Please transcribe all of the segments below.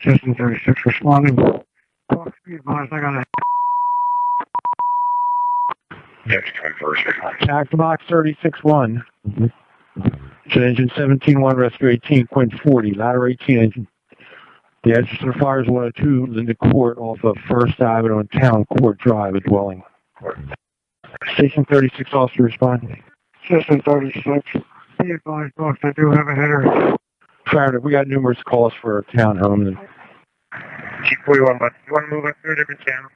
Citizen 36 responding. Clock speed advised, I got a... Next 21st. Tax box 36-1. Engine 17-1, rescue 18, Quint 40, ladder 18 engine. The address of the fire is 102 Linda Court off of 1st Avenue and Town Court Drive, a dwelling. Station 36 officer responding. Citizen 36, be advised, boss, I do have a header. Fire, we got numerous calls for a townhome. And Chief 41, but you want to move up to a different channel?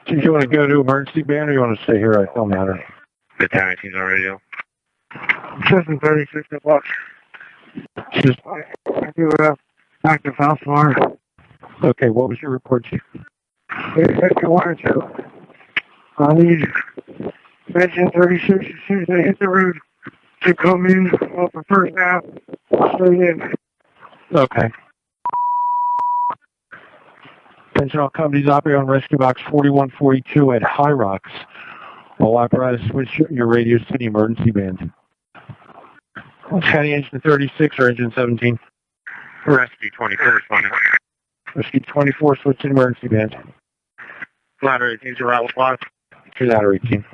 do you want to go to emergency band or you want to stay here? It don't matter. The town 18's on radio. Citizen 36, the box. I do have active house fire. Okay, what was your report, Chief? I wanted to. I need Engine 36 as soon as they hit the road to come in off the first half, straight in. Okay. Attention all companies operating on rescue box 4142 at High Rocks. All apparatus switch your radios to the emergency band. County engine 36 or engine 17? Rescue 24 responding. Rescue 24 switch to the emergency band. Ladder 18's your route 5. To ladder 18.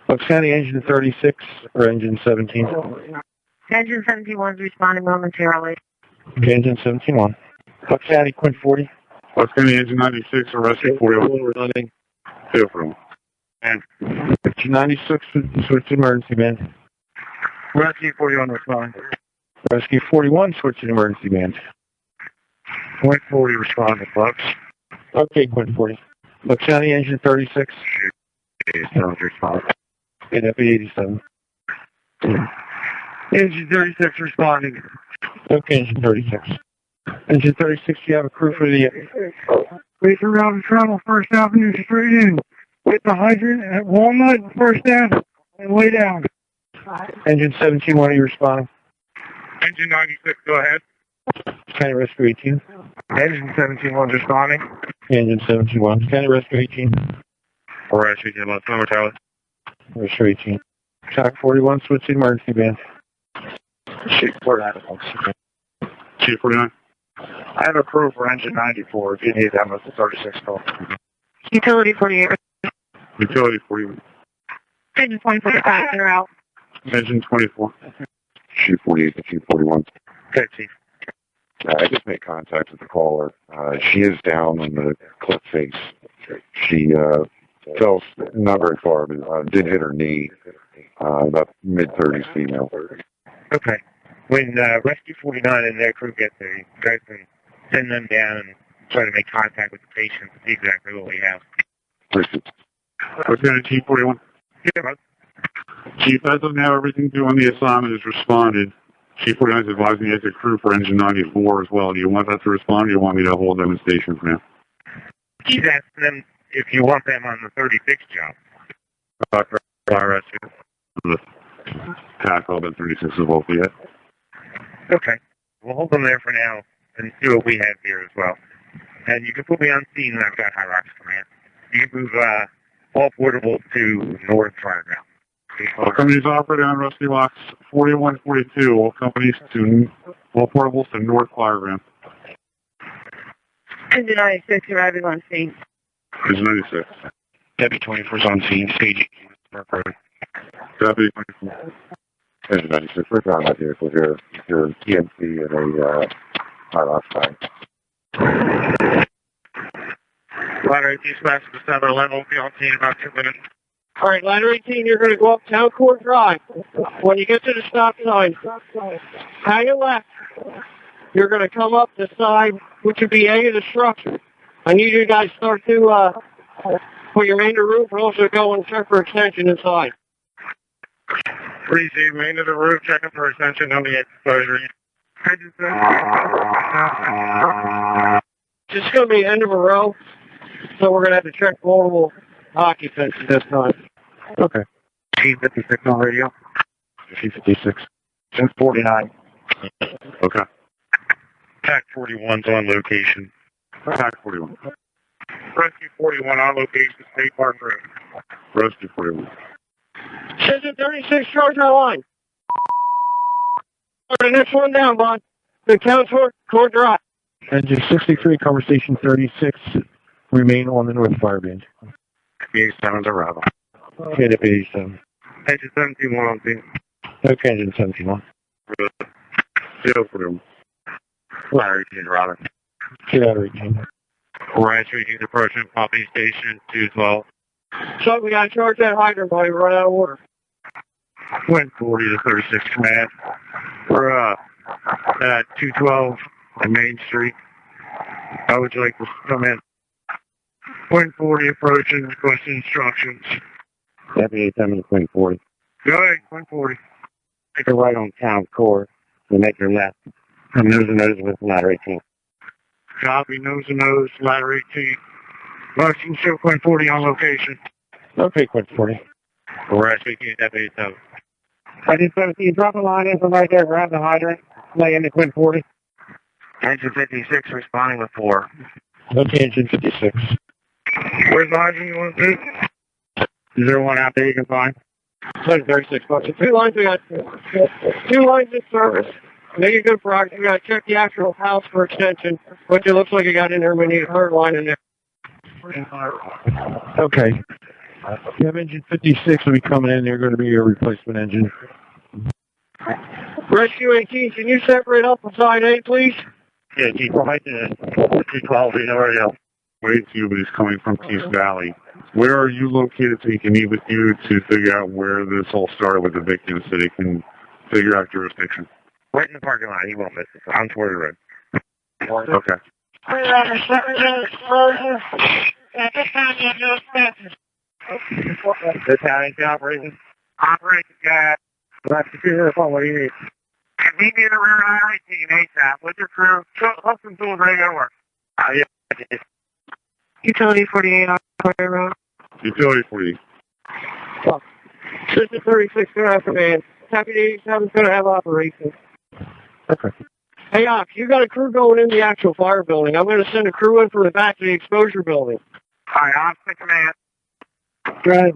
Bucks County engine 36 or engine 17? Engine 71 is responding momentarily. Okay, engine 17-1. Bucks County Quint 40. Bucks County engine 96 or rescue 41 responding. Feel from. And 96 switch to emergency band. Rescue 41 responding. Rescue 41 switch to emergency band. Quint 40 responding, Bucks. Okay, Quint 40. Bucks County engine 36. 87 responding. And FE87. Engine 36 responding. Okay, engine 36. Engine 36, you have a crew for the... Please around and travel 1st Avenue straight in. Hit the hydrant at Walnut, 1st Ave, and lay down. Engine 17, when are you responding? Engine 96, go ahead. County Rescue 18. Engine 17-1 responding. Engine 17-1. County Rescue 18. Or Rescue 18, let's number tally. Rescue 18. Track 41, switch to emergency band. Chief 49. Chief 49. I have a crew for engine 94 if you need them with the 36 call. Utility 48. Utility 41. Engine 24 passenger out. Engine 24. Chief 48 to Chief 41. Okay, Chief. I just made contact with the caller. She is down on the cliff face. She fell not very far, but did hit her knee. About mid-30s female. Okay. When Rescue 49 and their crew get there, you guys can send them down and try to make contact with the patient to see exactly what we have. Lieutenant Chief 41. Yeah, bud. Chief, as of now, everything doing the assignment is responded. Chief 49 is advising me as a crew for engine 94 as well. Do you want that to respond, or do you want me to hold them in station for now? He's asking them if you want them on the 36 job. Rescue. The tackle that 36 is local yet. Okay. We'll hold them there for now and see what we have here as well. And you can put me on scene when I've got High Rocks command. You can move all portables to North Fireground. All companies operating on Rusty Box 4142. All portables to North Fireground. Engine 96 arriving on scene. Engine 96. Deputy 24 is on scene. Stage. Deputy 24. Engine 96. We're down that vehicle here. Your TNC and a High Rock side. Ladder 18 smash to the center level. We'll be on scene in about 2 minutes. All right, ladder 18, you're going to go up Town Court Drive. When you get to the stop sign, hang a left. You're going to come up the side, which would be A of the structure. I need you guys to start to put your main to roof and also go and check for extension inside. Receive main to the roof, checking for extension on the exposure. It's going to be end of a row, so we're going to have to check multiple occupants this time. Okay. T56 on radio. T56. 1049. Okay. TAC 41's on location. TAC 41. Rescue 41 on location, State Park Road. Rescue 41. Citizen 36, charge our line. The next one down, bud. The Town Court Drive. Engine 63, conversation 36, remain on the North Fireband. 87 to Bravo. Okay, to 87. Engine 71 on scene. Okay, engine 71. Zero for them. Larry, Robert. Get out of region. Ranch reaching approaching Poppy Station 212. So we got to charge that hydrant while we run out of water. Wind 40 to 36 command. We're at 212 on Main Street. How would you like to come in? Wind 40 approaching, requesting instructions. Deputy 7 to Wind 40. Go ahead, Wind 40. Take a right on Town Court and make your left. And nose to nose with ladder 18. Copy, nose to nose, ladder 18. Motion show Wind 40 on location. Okay, Quint 40. We're speaking to Deputy 7. I did 17, drop a line in from right there, grab the hydrant, lay into Quint 40. Engine 56 responding with 4. Okay, engine 56. Where's the hydrant you want to do? Is there one out there you can find? 36 bucks. The two lines we got, two lines in service. Make a good progress. We got to check the actual house for extension, which it looks like it got in there. We need a third line in there. Okay. You have engine 56 will be coming in. They're going to be your replacement engine. Rescue 18, can you separate up on side A, please? Yeah, keep right to 212, you know where to go. Wade Cube is coming from Peace Valley. Where are you located so he can meet with you to figure out where this all started with the victim so they can figure out jurisdiction? Right in the parking lot, he won't miss it. On toward the road. Okay. We're at a 7-minute explosion. At this time, you have no expenses. This how it's operating? Operating, guys. That's the computer phone. What do you need? Meet me in the rear of I-18 ASAP with your crew. Hook some tools ready to go to work. Yeah. Utility 48 on Fire Road. Utility 40. System 36 going to have command. Deputy 87 is going to have operations. Okay. Hey, Ox, you got a crew going in the actual fire building. I'm going to send a crew in from the back of the exposure building. All right, Ops to command. Go ahead.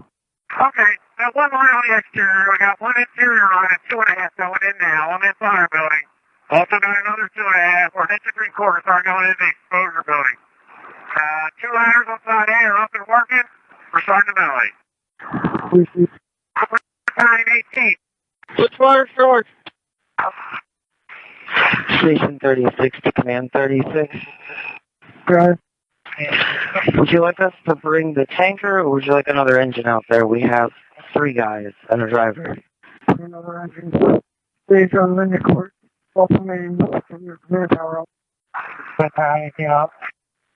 Okay, now one line on the exterior. We got one interior line at 2.5 going in now on that fire building. Also got another 2.5 or an inch and 3/4 are going in the exposure building. 2 ladders on side A are up and working. We're starting to belly. Operating 18. Let's fire short. Station 36 to Command 36. Go ahead. Would you like us to bring the tanker, or would you like another engine out there? We have 3 guys and a driver. Another engine. Based on linear court. Off the main from your command tower up. Battalion 18 up.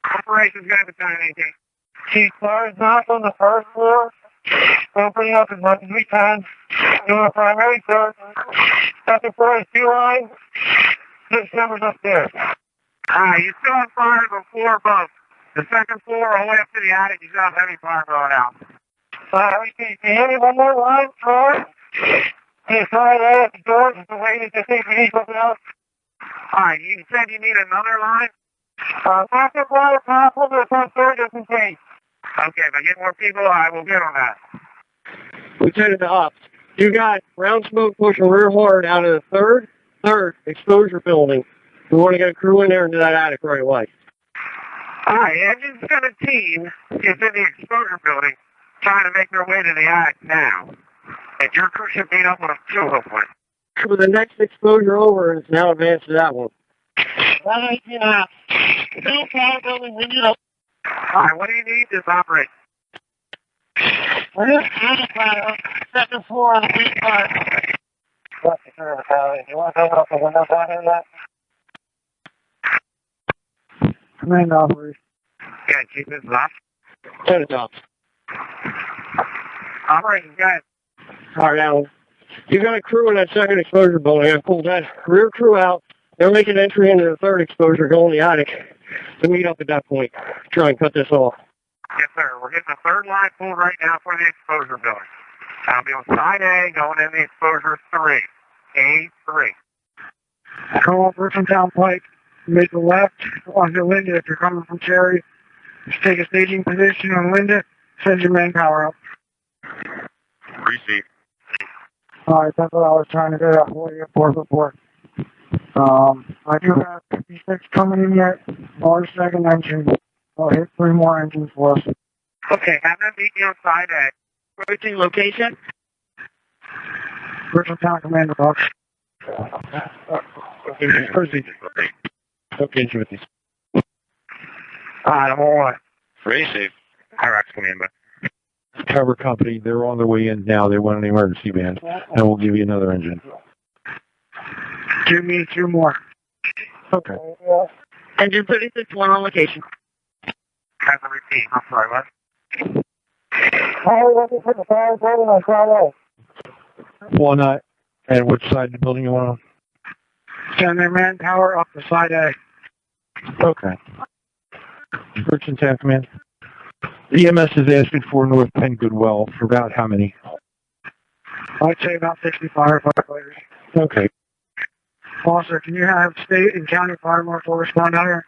Operations guy, Battalion 18. Chief, fire is not on the first floor. Opening up as much as we can. Doing a primary search. Second floor is 2 lines. 6 numbers upstairs. You still have fire on the floor above. The second floor, all the way up to the attic, you still have heavy fire going out. Can you hear me one more line, Troy? Can you try that at the door just to wait to see if we need something else? Alright, you said you need another line? Second floor is possible, but it's on third just in case. Okay, if I get more people, I will get on that. Lieutenant to Ops, you got brown smoke pushing real hard out of the third exposure building. We want to get a crew in there into that attic right away. Alright, Engine 17 is in the exposure building trying to make their way to the attic now. And your crew should meet up with them too, hopefully. For the next exposure over, it's now advanced to that one. Alright, building, we need a... Alright, what do you need to operate? Second floor on the big part. What's the curve, Battalion? You want to open up the windows down here yet? Command operation. Yeah, Chief, this is Ops. Lieutenant Ops. Operations guys. Alright, Alan. You got a crew in that second exposure building. I pulled that rear crew out. They're making entry into the third exposure, go in the attic to meet up at that point. Try and cut this off. Yes, sir. We're getting the third line pulled right now for the exposure building. I'll be on side A, going in the exposure 3. A3. Come up Richandtown Pike. Make the left onto Linda if you're coming from Cherry. Just take a staging position on Linda. Send your manpower up. Receive. Alright, that's what I was trying to do. 4 before. I do have 56 coming in yet. Or second engine. I'll hit 3 more engines for us. Okay, have them meet me outside at approaching location. Richandtown Commander Box. Proceed. Okay, with these. I'm on. Racy. Hyrox Commander. Cover company, they're on their way in now. They want an emergency band, and we'll give you another engine. Give me 2 more. Okay. Engine 36, one on location. Have them repeat. I'm sorry, what? One night. And which side of the building you want Send their manpower up the side A. on? Okay. Richandtown Command. EMS is asking for North Penn Goodwell for about how many? I'd say about 60 firefighters. Okay. Officer, can you have state and county fire marshal respond out here?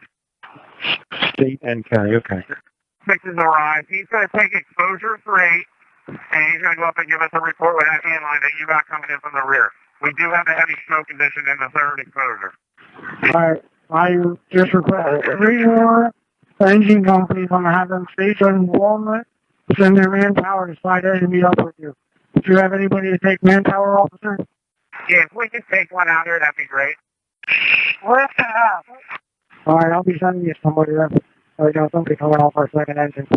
State and county, okay. Fixes arrived. He's going to take exposure 3, and he's going to go up and give us a report with that handline that you got coming in from the rear. We do have a heavy smoke condition in the 3rd exposure. Alright, I just request 3 more engine companies. I'm going to have them stationed in Walnut. Send their manpower to side A to meet up with you. Do you have anybody to take manpower, officer? Yeah, if we could take one out here, that'd be great. Where's the house? Alright, I'll be sending you somebody then. We got somebody coming off our second engine.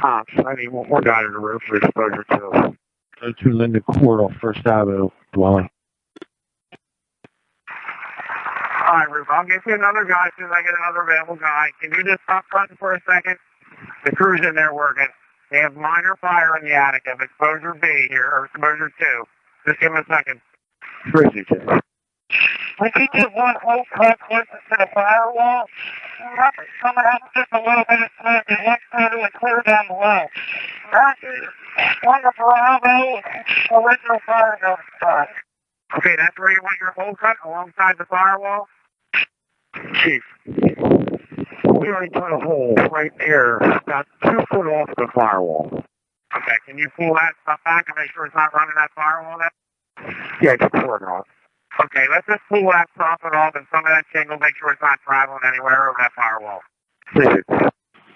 I need one more guy to the roof for exposure 2. Go to Linda Court off First Avenue dwelling. Alright, Roof, I'll get you another guy as soon as I get another available guy. Can you just stop cutting for a second? The crew's in there working. They have minor fire in the attic of exposure B here, or exposure 2. Just give them a second. Crazy, Jim. We could get one whole cut closest to the firewall. Coming up just a little bit of smoke and let's try to clear down the well. One of Bravo, original fire notified. Okay, that's where you want your hole cut, alongside the firewall? Chief, we already cut a hole right there, about 2 foot off the firewall. Okay, can you pull that stuff back and make sure it's not running that firewall then? Yeah, just pull it off. Okay, let's just pull that soffit off and some of that shingle, make sure it's not traveling anywhere over that firewall.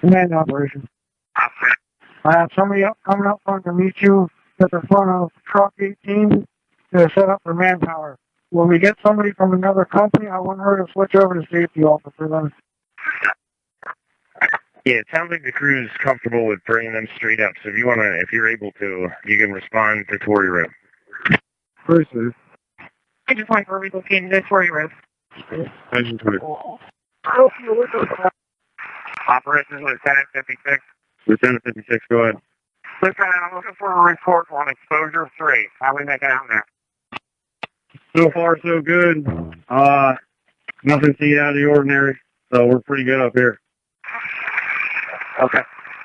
Command operation. Okay. I have somebody coming up front to meet you at the front of truck 18 to set up for manpower. When we get somebody from another company, I want her to switch over to safety officer then. Yeah, it sounds like the crew's comfortable with bringing them straight up. So if you're able to, you can respond to Tory Road. Versus. I just want for relocating to Tory Road. Engine 20. Operations Lieutenant 56. Lieutenant 56, go ahead. Lieutenant, I'm looking for a report on exposure 3. How we making out there? So far, so good. Nothing seen out of the ordinary, so we're pretty good up here. Okay.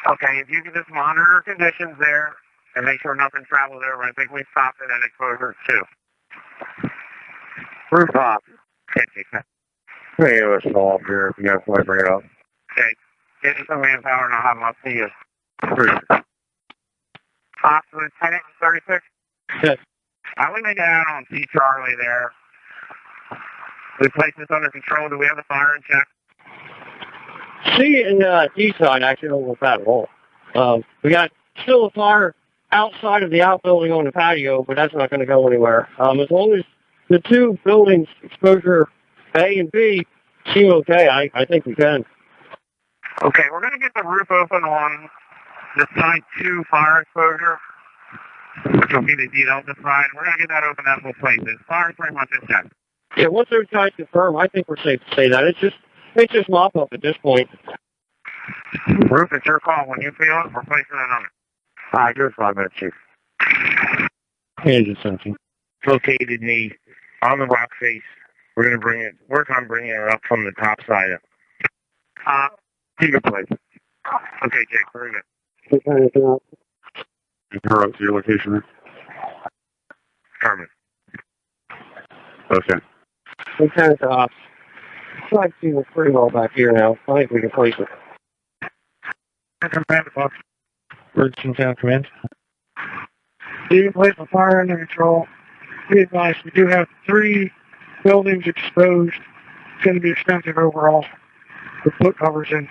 Okay, if you can just monitor conditions there and make sure nothing travels over, I think we stopped it at exposure 2. Rooftop. Hey, let's call up here if you guys want to bring it up. Okay, get me some manpower and I'll have them up to you. Lieutenant 36? Yes. I would make it out on C. Charlie there. The place is under control. Do we have the fire in check? C and D side actually don't look bad at all. We got still a fire outside of the outbuilding on the patio, but that's not going to go anywhere. As long as the 2 buildings, exposure A and B, seem okay, I think we can. Okay, we're going to get the roof open on the side 2 fire exposure, which will be the D-Delta side. We're going to get that open at both places. Fire's pretty much in check. Yeah, once those guys confirm, I think we're safe to say that. It's just mop up at this point. Roof, it's your call. When you feel it, we're placing it on it. All right, give us 5 minutes, Chief. Engine 17. Located me on the rock face. We're going to work on bringing it up from the top side. Take a place. Okay, Jake, very good. Her up to your location there? Carmen. Okay. Lieutenant Ops. I see us pretty well back here now. I think we can place it. Command box. Richandtown Command. You can place the fire under control. Be advised, we do have 3 building's exposed. It's going to be expensive overall to put covers in.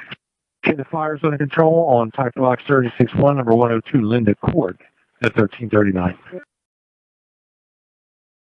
Okay, the fire's under control on Type Box 36-1, number 102 Linda Court at 1339.